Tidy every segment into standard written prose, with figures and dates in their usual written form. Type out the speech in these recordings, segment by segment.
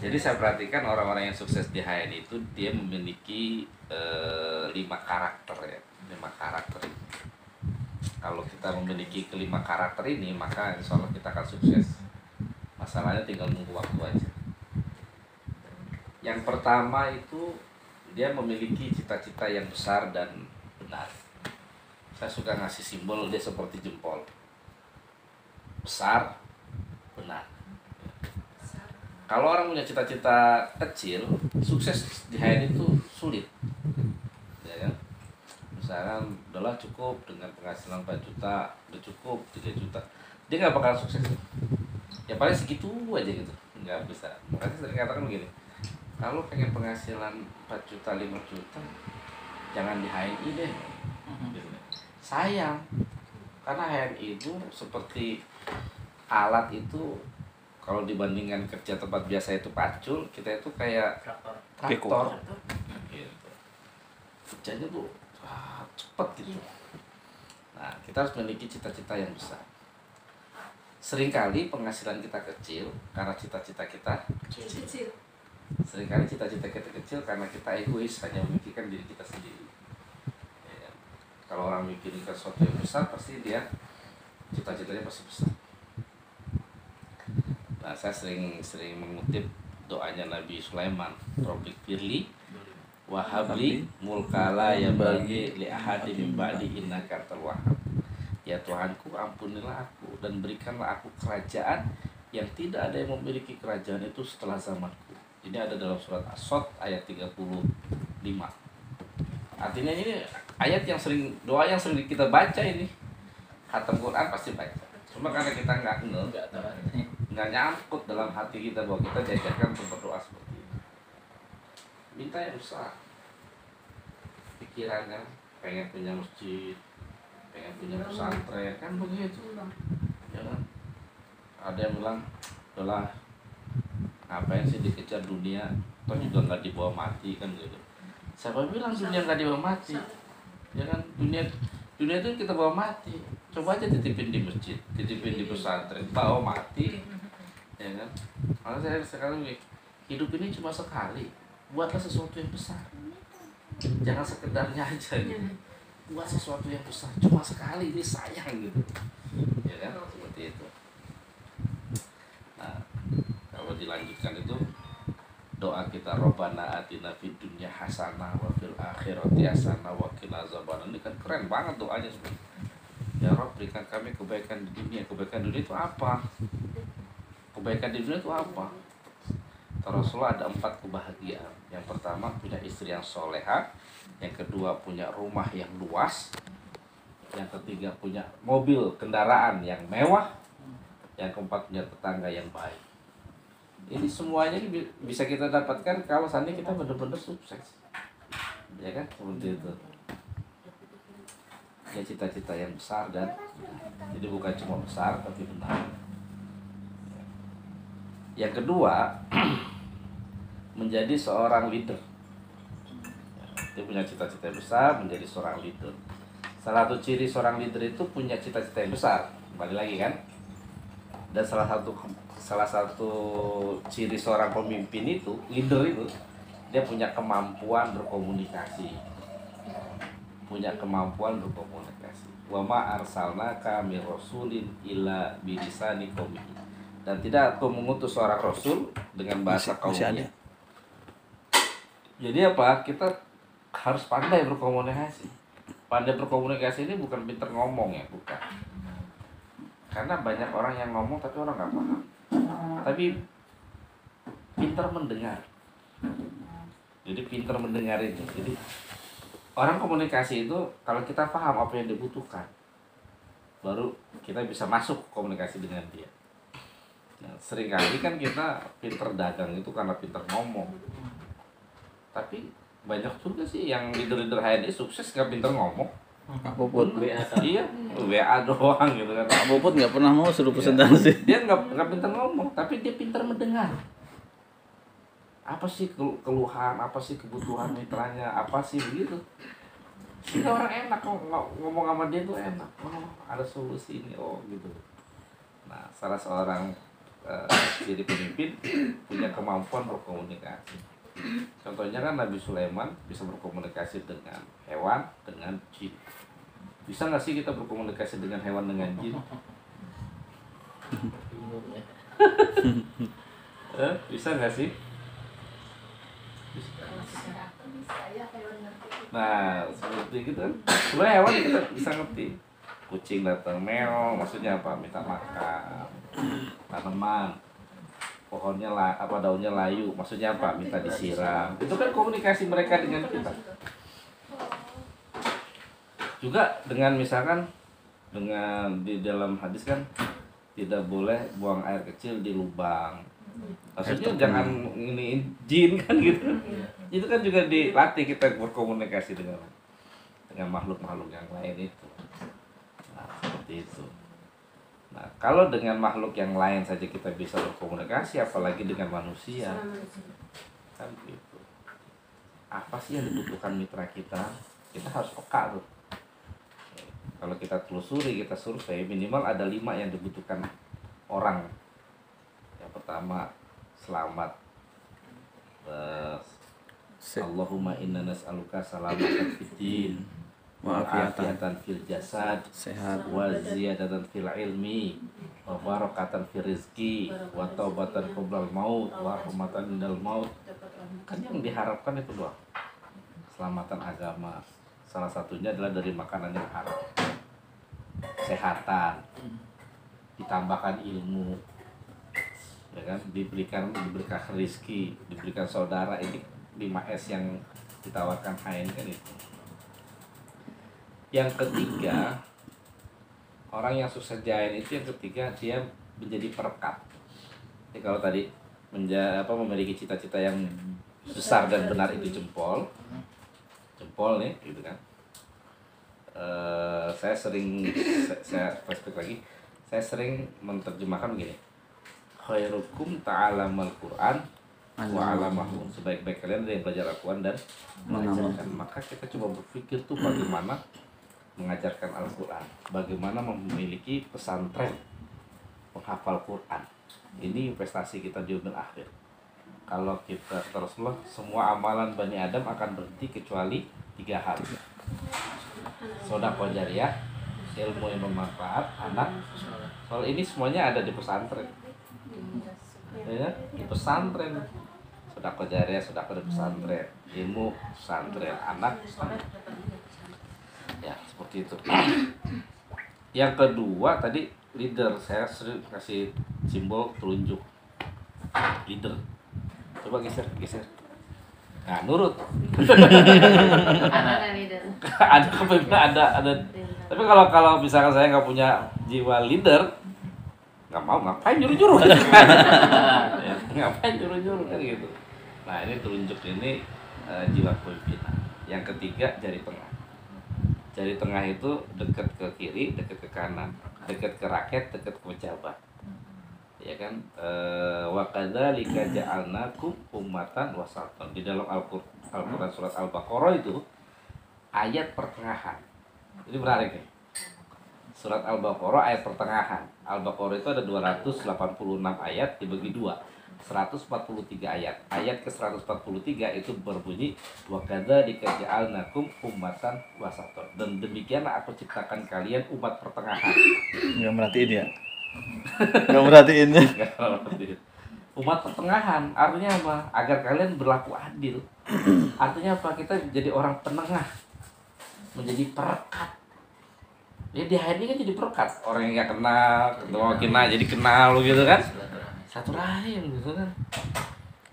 Jadi saya perhatikan orang-orang yang sukses di HN itu dia memiliki 5 karakter ya, 5 karakter ini. Kalau kita memiliki kelima karakter ini, maka insya Allah kita akan sukses. Masalahnya tinggal nunggu waktu aja. Yang pertama itu dia memiliki cita-cita yang besar dan benar. Saya suka ngasih simbol dia seperti jempol. Besar, benar. Kalau orang punya cita-cita kecil, sukses di HN itu sulit. Ya kan? Misalkan udahlah cukup dengan penghasilan 4 juta, udah cukup 3 juta. Dia nggak bakal sukses. Ya paling segitu aja gitu. Nggak bisa. Makanya sering katakan begini. Kalau pengen penghasilan 4 juta, 5 juta, jangan di HNI deh. Gitu. Sayang. Karena HNI itu seperti alat itu, kalau dibandingkan kerja tempat biasa itu pacul, kita itu kayak traktor. Gitu. Kerjanya tuh cepet gitu. Nah, kita harus memiliki cita-cita yang besar. Seringkali penghasilan kita kecil karena cita-cita kita kecil. Seringkali cita-cita kita kecil karena kita egois, hanya memikirkan diri kita sendiri. Ya. Kalau orang mikirkan sesuatu yang besar, pasti dia cita-citanya pasti besar. Nah, saya sering mengutip doanya Nabi Sulaiman, Robik Firli wahabli mulkala yang bagi li ahadi min ba'di innaka antal wahhab. Ya Tuhanku, ampunilah aku dan berikanlah aku kerajaan yang tidak ada yang memiliki kerajaan itu setelah zamanku. Ini ada dalam surat As-Sod ayat 35. Artinya ini ayat yang sering, doa yang sering kita baca ini. Khatam Quran pasti baca. Cuma karena kita nggak nyangkut dalam hati kita bahwa kita diajarkan untuk berdoa seperti itu. Minta yang besar. Pikirannya pengen punya masjid, pengen punya pesantren, kan begitu. Ya kan? Ada yang bilang, udahlah, ngapain sih dikejar dunia, toh juga nggak dibawa mati, kan gitu. Siapa bilang dunia nggak dibawa mati? Ya kan, dunia itu kita bawa mati. Coba aja titipin di masjid, titipin di pesantren, bawa mati. Ya kan? Kalau saya sekarang hidup ini cuma sekali, buatlah sesuatu yang besar. Jangan sekedarnya aja gitu. Buat sesuatu yang besar, cuma sekali, ini sayang gitu. Ya kan? Seperti itu. Nah, kalau dilanjutkan itu doa kita, Rabbana atina fid dunya hasanah wa fil akhirati hasanah wa qina azabannar. Ini kan keren banget doanya sebenarnya. Ya Rabb, berikan kami kebaikan di dunia. Kebaikan dunia itu apa? Kebaikan di dunia itu apa? Rasulullah ada 4 kebahagiaan. Yang pertama punya istri yang soleha, yang kedua punya rumah yang luas, yang ketiga punya mobil kendaraan yang mewah, yang keempat punya tetangga yang baik. Ini semuanya ini bisa kita dapatkan kalau seandainya kita benar-benar sukses, ya kan, seperti itu. Ya cita-cita yang besar dan jadi bukan cuma besar tapi benar. Yang kedua menjadi seorang leader. Dia punya cita-cita yang besar, menjadi seorang leader. Salah satu ciri seorang leader itu punya cita-cita yang besar. Kembali lagi kan. Dan salah satu ciri seorang pemimpin itu, leader itu, dia punya kemampuan berkomunikasi. Punya kemampuan berkomunikasi. Wa ma arsalnaka mir rasulin illa bilisani qaumihi. Dan tidak aku mengutus seorang rasul dengan bahasa kaumnya. Jadi apa? Kita harus pandai berkomunikasi. Pandai berkomunikasi ini bukan pintar ngomong ya, bukan. Karena banyak orang yang ngomong tapi orang nggak paham. Tapi pintar mendengar. Jadi pintar mendengar itu. Jadi orang komunikasi itu kalau kita paham apa yang dibutuhkan, baru kita bisa masuk komunikasi dengan dia. Nah, seringkali kan kita pintar dagang itu karena pintar ngomong. Tapi banyak juga sih yang leader-leader HNI sukses gak pintar ngomong. Pak Puput Iya, WA doang gitu kan. Pak Puput nggak pernah mau suruh presentasi. Dia nggak pintar ngomong, tapi dia pintar mendengar. Apa sih keluhan, apa sih kebutuhan mitranya, apa sih begitu. Sehingga orang enak ngomong sama dia tuh enak. Oh, ada solusi ini, oh gitu. Nah, salah seorang ciri pemimpin punya kemampuan berkomunikasi. Contohnya kan Nabi Sulaiman bisa berkomunikasi dengan hewan, dengan jin. Bisa nggak sih kita berkomunikasi dengan hewan, dengan jin? Bisa nggak sih? Nah, seperti itu kan. Sebenarnya hewan kita bisa ngerti. Kucing datang meow, maksudnya apa? Minta makan. Tanaman, pohonnya daunnya layu, maksudnya apa? Minta disiram. Itu kan komunikasi mereka dengan kita. Juga dengan misalkan dengan di dalam hadis kan tidak boleh buang air kecil di lubang. Maksudnya jangan ini jin kan gitu. Itu kan juga dilatih kita berkomunikasi dengan makhluk-makhluk yang lain itu. Nah, seperti itu. Nah, kalau dengan makhluk yang lain saja kita bisa berkomunikasi, apalagi dengan manusia. Kan gitu. Apa sih yang dibutuhkan mitra kita? Kita harus peka tuh. Kalau kita telusuri, kita survei, minimal ada 5 yang dibutuhkan orang. Yang pertama, selamat. Allahumma inna nas'aluka salamatan fid din wa afiatan fil jasad, sehat, wa ziyadatan fil ilmi, wa barakatan fil rizki, wa taubatan qoblal maut, wa rahmatan indal maut. Kan yang diharapkan itu doang. Keselamatan agama. Salah satunya adalah dari makanan yang haram. Kesehatan. Ditambahkan ilmu. Ya kan, diberikan rezeki, diberikan saudara. Ini 5S yang ditawarkan Hain kan itu. Yang ketiga, orang yang sukses Jain itu yang ketiga dia menjadi perekat. Jadi kalau tadi memiliki cita-cita yang besar dan benar itu jempol nih, gitu kan. Saya flashback lagi. Saya sering menerjemahkan begini. Khairukum ta'alamal Qur'an wa 'alamahu. Sebaik-baik kalian dari yang belajar Al-Qur'an dan mengajarkan. Maka kita coba berpikir tuh bagaimana mengajarkan Al-Qur'an, bagaimana memiliki pesantren penghafal Qur'an. Ini investasi kita di dunia akhir. Kalau kita teruslah, semua amalan Bani Adam akan berhenti kecuali 3 hal. Sedekah jariyah, ilmu yang bermanfaat, anak. Soal ini semuanya ada di pesantren. Ya, di pesantren. Sedekah jariyah, sedekah di pesantren, ilmu pesantren, anak pesantren. Ya, seperti itu. Yang kedua tadi leader, saya sering kasih simbol telunjuk. Leader. Coba geser. Nah, nurut. Ada kepemimpinan, ada. Tapi kalau misalkan saya nggak punya jiwa leader, nggak mau, ngapain nyuruh-nyuruh? Ya, ngapain nyuruh-nyuruh kan gitu. Nah, ini telunjuk ini jiwa kepemimpinan. Yang ketiga, jari tengah. Jari tengah itu dekat ke kiri, dekat ke kanan, dekat ke rakyat, dekat ke pejabat. Ya kan, wa kadzalika ja'alnakum ummatan wasatan. Di dalam Al-Qur'an surat Al-Baqarah itu ayat pertengahan. Ini menarik nih. Surat Al-Baqarah ayat pertengahan. Al-Baqarah itu ada 286 ayat dibagi 2. 143 ayat. Ayat ke-143 itu berbunyi wa kadzalika ja'alnakum ummatan wasatan. Dan demikianlah aku ciptakan kalian umat pertengahan. Nggak merhatiin ya? Nggak merhatiin ya? Umat pertengahan artinya apa? Agar kalian berlaku adil. Artinya apa? Kita jadi orang penengah, menjadi perekat. Ya di hari ini kan jadi perekat. Orang yang nggak kenal, kenal jadi kenal gitu kan? Satu rahim gitu kan.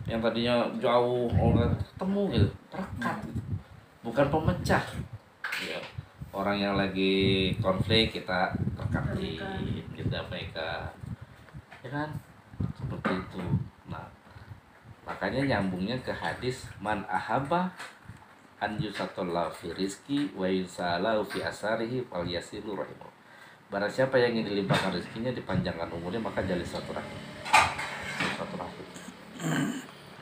Yang tadinya jauh orang ketemu gitu, perekat gitu. Bukan pemecah. Ya. Orang yang lagi konflik kita rekati, kita damaikan. Ya kan? Seperti itu. Nah, makanya nyambungnya ke hadis man ahabba an yusatallahu fi rizki wa yusalahu fi asarihi falyasilu rahimahu. Barang siapa yang ingin dilimpahkan rezekinya, dipanjangkan umurnya, maka jalin silaturahim.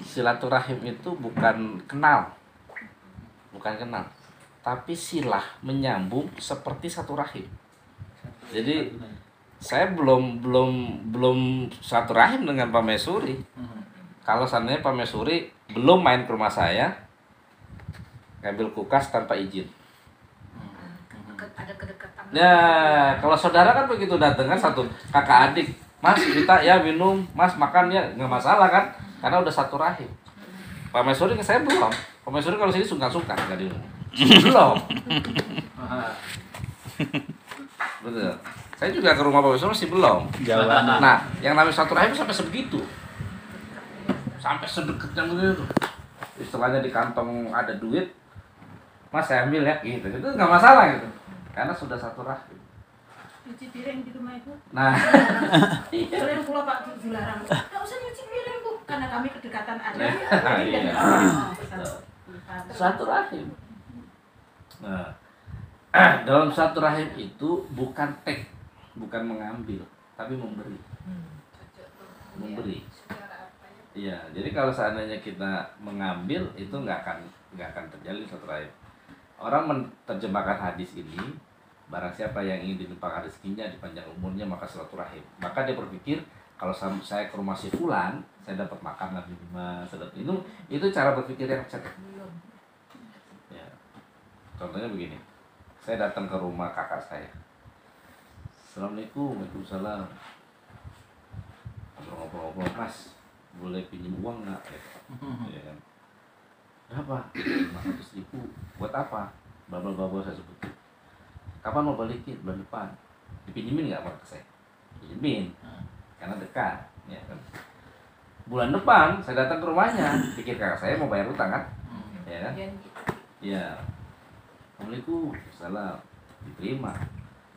Silaturahim itu bukan kenal, tapi silah menyambung seperti satu rahim. Jadi saya belum satu rahim dengan Pak Mesuri. Kalau seandainya Pak Mesuri belum main ke rumah saya, ngambil kulkas tanpa izin. Ada kedekatan. Ya, kalau saudara kan begitu datang kan satu kakak adik, Mas kita ya minum, Mas makan ya nggak masalah kan, karena udah satu rahim. Pak Mesuri ke saya belum. Pak Mesuri kalau sini sungkan-sungkan nggak di rumah. Belum. Betul. Saya juga ke rumah Pak Mesuri masih belum. Jawaban. Nah, yang namanya satu rahim sampai sebegitu. Sampai sedekatnya begitu. Istilahnya di kantong ada duit, Mas saya ambil ya gitu. Itu nggak masalah gitu. Karena sudah satu rahim. Cuci piring di rumah itu. Nah, Sering pula Pak dilarang. Enggak usah nyuci piring, Bu, karena kami kedekatan ada. Iya. Satu rahim. Nah, dalam satu rahim itu bukan take, bukan mengambil, tapi memberi. Memberi. Iya, jadi kalau seandainya kita mengambil itu nggak akan terjalin satu rahim. Orang menerjemahkan hadis ini, barang siapa yang ingin dilimpahkan rezekinya dipanjang umurnya maka silaturahim. Maka dia berpikir kalau saya ke rumah si fulan, saya dapat makan lagi lima, itu cara berpikir yang cerdas. Ya. Contohnya begini, saya datang ke rumah kakak saya. Assalamualaikum, waalaikumsalam. Ngobrol-ngobrol, Mas, boleh pinjam uang nggak? Ya kan? Berapa? 500.000. Buat apa? Babal-babal saya sebut. Kapan mau balikin? Bulan depan. Dipinjemin nggak sama saya? Pinjemin, karena dekat. Ya kan? Bulan depan saya datang ke rumahnya, pikir kakak saya mau bayar utang kan? Ya kan? Iya. Assalamualaikum, salam. Diterima.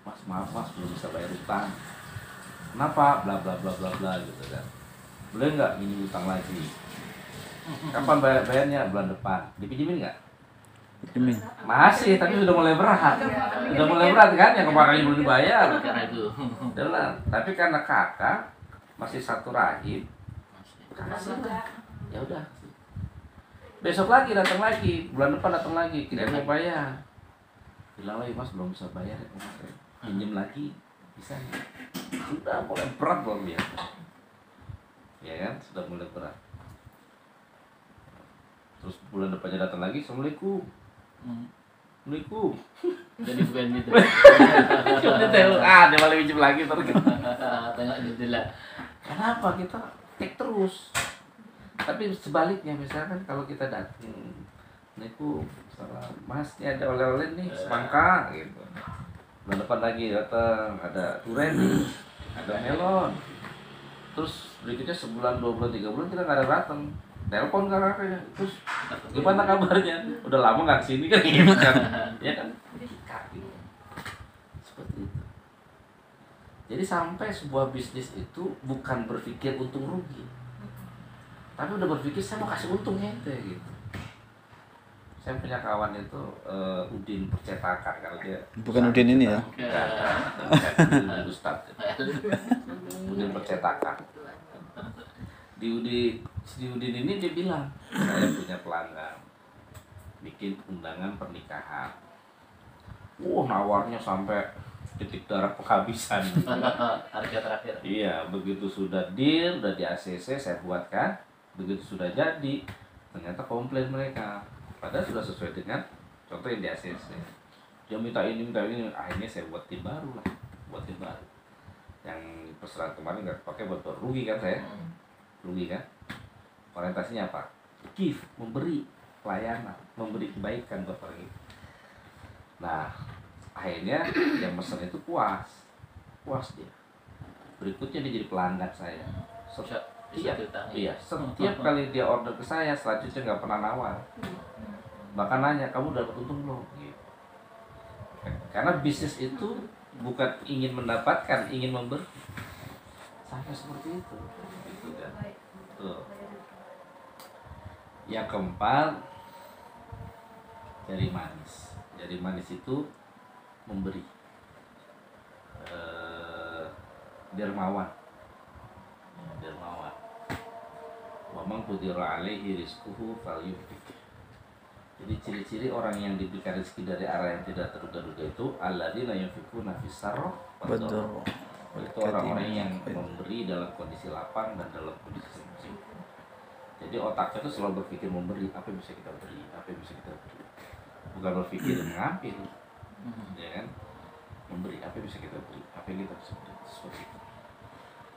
Mas maaf mas belum bisa bayar utang. Kenapa? Bla bla bla bla bla gitu kan. Boleh nggak minjem utang lagi? Kapan bayarnya? Bulan depan. Dipinjemin nggak? Demi. Masih, tapi sudah mulai berat. Sudah mulai berat kan? Yang kemarin belum dibayar. Udah, tapi karena kakak masih satu rahim, kasih lah. Ya udah. Besok lagi datang lagi, bulan depan datang lagi, tidak mau bayar. Bilang lagi mas belum bisa bayar ya kemarin. Pinjem lagi, bisa nggak? Sudah mulai berat belum ya? Ya kan, sudah mulai berat. Terus bulan depannya datang lagi, assalamualaikum. Assalamualaikum. Jadi bukan gitu. Dia malah pinjam lagi terus. Tengok jendela. Kenapa kita take terus? Tapi sebaliknya misalkan kalau kita datang, Assalamualaikum, salam, Mas, ini ada oleh-oleh nih, semangka gitu. Bulan depan lagi datang, ada durian nih, ada melon. Terus berikutnya sebulan, 2 bulan, 3 bulan kita nggak ada datang. Telepon kakaknya, terus gimana kabarnya? Udah lama nggak kesini kan gitu kan? Ya kan? Seperti itu. Jadi sampai sebuah bisnis itu bukan berpikir untung rugi, tapi udah berpikir saya mau kasih untung ente gitu. Saya punya kawan itu Udin percetakan kalau dia. Bukan Udin ini ya? Udin Ustadz. Udin percetakan. Di Udin ini dia bilang, saya punya pelanggan bikin undangan pernikahan. Nawarnya sampai titik darah penghabisan. Harga terakhir. Iya, begitu sudah deal, udah di ACC saya buatkan, begitu sudah jadi, ternyata komplain mereka. Padahal sudah sesuai dengan contoh yang di ACC. Dia minta ini, akhirnya saya buat tim baru lah, Yang pesanan kemarin nggak pakai buat rugi kan saya. Rugi kan? Orientasinya apa? Give, memberi pelayanan, memberi kebaikan buat orang itu. Nah, akhirnya yang pesan itu puas dia. Berikutnya dia jadi pelanggan saya. Setiap kali dia order ke saya, selanjutnya nggak pernah nawar. Bahkan nanya, kamu dapat untung belum? Gitu. Karena bisnis itu bukan ingin mendapatkan, ingin memberi. Sampai seperti itu. Gitu kan. Tuh. Yang keempat, jari manis. Jari manis itu memberi. Dermawan. Wa man qudira alaihi rizquhu falyunfiq. Jadi ciri-ciri orang yang diberikan rezeki dari arah yang tidak terduga-duga itu alladzina yunfiquna fis sarra wad dharra. itu orang-orang yang memberi dalam kondisi lapang dan dalam kondisi sempit. Jadi otaknya itu selalu berpikir memberi, apa yang bisa kita beri, apa yang bisa kita beri, bukan berpikir mengambil, ya kan? Memberi, apa yang bisa kita beri, apa yang kita bisa beri, seperti itu.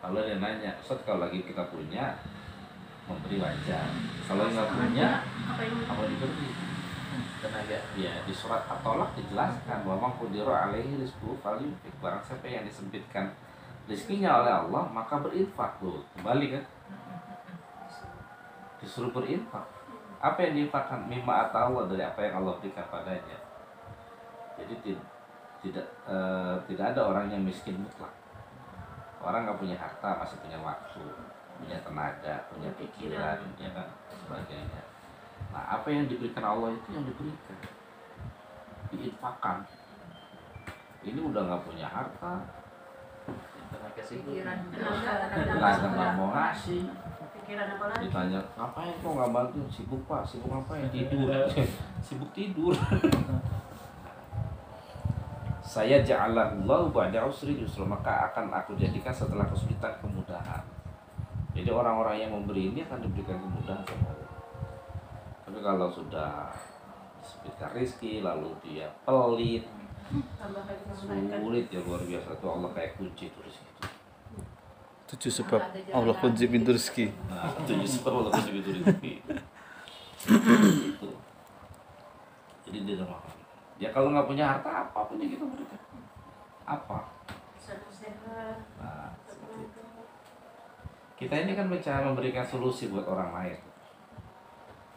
Kalau dia nanya, Ustaz kalau lagi kita punya memberi wajar, kalau nggak punya apa diberi? Tenaga. Ya di surat At-Tolak dijelaskan bahwa qudira alaihi rizquhu falyunfiq, barang siapa yang disempitkan rezekinya oleh Allah maka berinfak. Tuh kembali kan, disuruh berinfak. Apa yang diinfakkan? Mimma atawa, dari apa yang Allah berikan padanya. Jadi tidak ada orang yang miskin mutlak. Orang nggak punya harta masih punya waktu, punya tenaga, punya pikiran, ya kan, sebagainya. Nah, apa yang diberikan Allah itu yang diberikan, diinfakkan. Ini udah nggak punya harta, Tenaga sih. nggak ada mau ngasih. Pikiran apa lagi? Ditanya, ngapain kok nggak bantu? Sibuk pak, sibuk ngapain? Tidur, sibuk tidur. Saya ja'alallahu ba'da usri yusra, maka akan aku jadikan setelah kesulitan kemudahan. Jadi orang-orang yang memberi ini akan diberikan kemudahan sama Allah. Tapi kalau sudah disebutkan rezeki lalu dia pelit, Tambah lagi menaikkan. sulit, ya luar biasa tuh Allah kayak kunci itu rezeki itu. 7 sebab Allah kunci pintu rezeki. Nah, 7 sebab Allah kunci pintu rezeki. Itu. Jadi dia udah makan. Ya kalau nggak punya harta apapun yang kita berikan. Apa? Sehat. Nah, seperti itu. Kita ini kan mencoba memberikan solusi buat orang lain.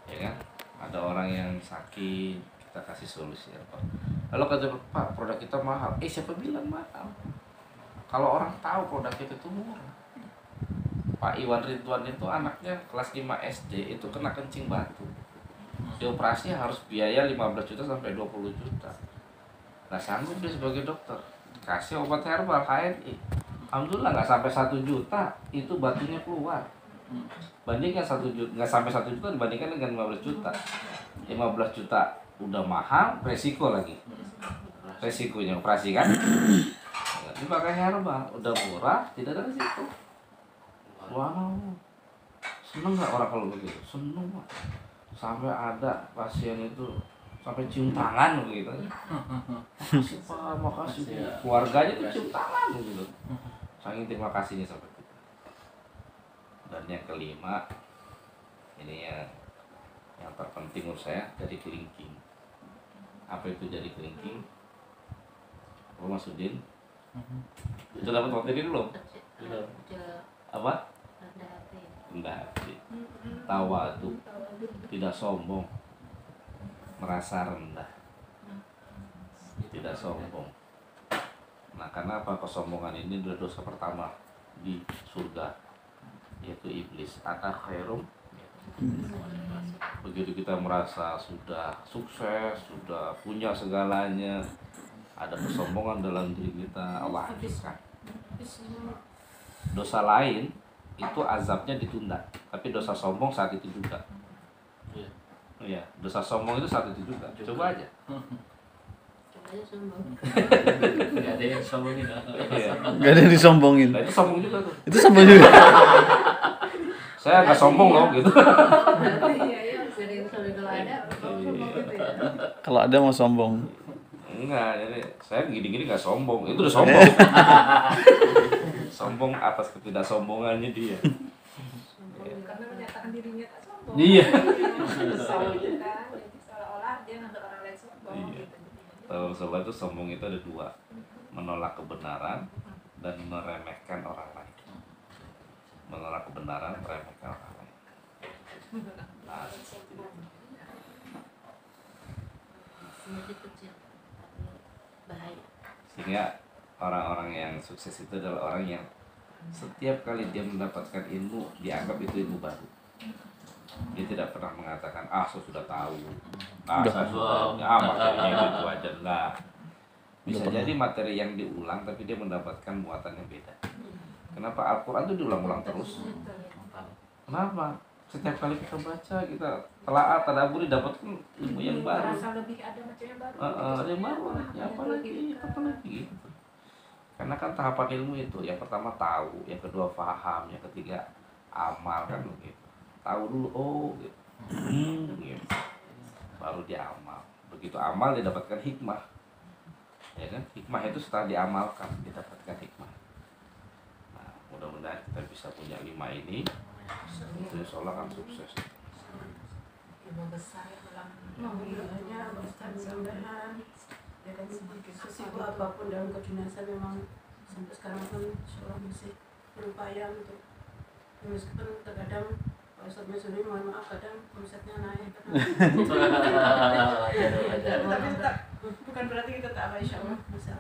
Ya kan? Ada orang yang sakit, kita kasih solusi apa? Lalu kata Pak, produk kita mahal. Siapa bilang mahal? Kalau orang tahu produk kita itu murah. Pak Iwan Ridwan itu anaknya kelas 5 SD itu kena kencing batu. Dioperasi harus biaya 15 juta sampai 20 juta. Nah sanggup dia sebagai dokter kasih obat herbal HNI. Alhamdulillah nggak sampai 1 juta itu batunya keluar. Bandingkan 1 juta, nggak sampai 1 juta dibandingkan dengan 15 juta. 15 juta udah mahal, resiko lagi. Resikonya operasi kan. Ini pakai herbal, udah murah, tidak ada resiko. Wow, seneng nggak orang kalau begitu? Seneng Pak. Sampai ada pasien itu sampai cium tangan begitu. Makasih Pak, makasih Bu. Keluarganya tuh cium tangan begitu. Saking terima kasihnya sampai itu. Dan yang kelima, ini yang terpenting menurut saya, dari kelingking. Apa itu dari kelingking? Oh Mas Udin, itu dapat materi belum? Belum. Apa? Rendah hati, tawadu, tidak sombong, merasa rendah, tidak sombong. Nah karena apa? Kesombongan ini adalah dosa pertama di surga, yaitu iblis. Ana khairum. Begitu kita merasa sudah sukses, sudah punya segalanya, ada kesombongan dalam diri kita, Allah hancurkan. Dosa lain itu azabnya ditunda, tapi dosa sombong saat itu juga. Iya. Iya, dosa sombong itu saat itu juga. Coba aja. Nggak ada yang sombongin. Iya. Gak ada yang disombongin. Nah, itu sombong juga tuh. Itu sombong juga. Saya agak sombong loh gitu. Kalau ada mau sombong. Enggak, jadi saya gini-gini nggak sombong. Itu udah sombong. Sombong atas ketidaksombongannya dia. Karena menyatakan dirinya tak sombong. Iya. Sombong kan, jadi seolah-olah dia nanti orang lain sombong Iya. gitu. Kalau sobat itu sombong itu ada dua, menolak kebenaran dan meremehkan orang lain. Menolak kebenaran, meremehkan orang lain. Nah, seperti itu. Sehingga orang-orang yang sukses itu adalah orang yang setiap kali dia mendapatkan ilmu dianggap itu ilmu baru. Dia tidak pernah mengatakan saya sudah tahu, saya sudah materinya itu aja. Enggak. Bisa jadi materi yang diulang tapi dia mendapatkan muatan yang beda. Kenapa Al-Quran itu diulang-ulang terus? Kenapa? Setiap kali kita baca, kita telaah, tadabburi, dapatkan ilmu yang baru. Merasa lebih ada macam yang baru. Ada yang baru, ya apa lagi, gitu. Karena kan tahapan ilmu itu, yang pertama tahu, yang kedua paham, yang ketiga amal kan begitu. Tahu dulu, oh gitu. Gitu. Baru dia amal. Begitu amal dia dapatkan hikmah. Ya kan? Hikmah itu setelah diamalkan didapatkan hikmah. Nah, mudah-mudahan kita bisa punya 5 ini. Itu insya Allah kan sukses. Ilmu besar ya dalam menghilangnya mudah-mudahan ya kan sesibu apapun dalam kedinasan memang sampai sekarang pun insyaallah masih berupaya untuk meskipun terkadang Pak Ustadz Mesuri mohon maaf kadang omsetnya naik Ajar. tapi bukan berarti kita tak apa insyaallah bisa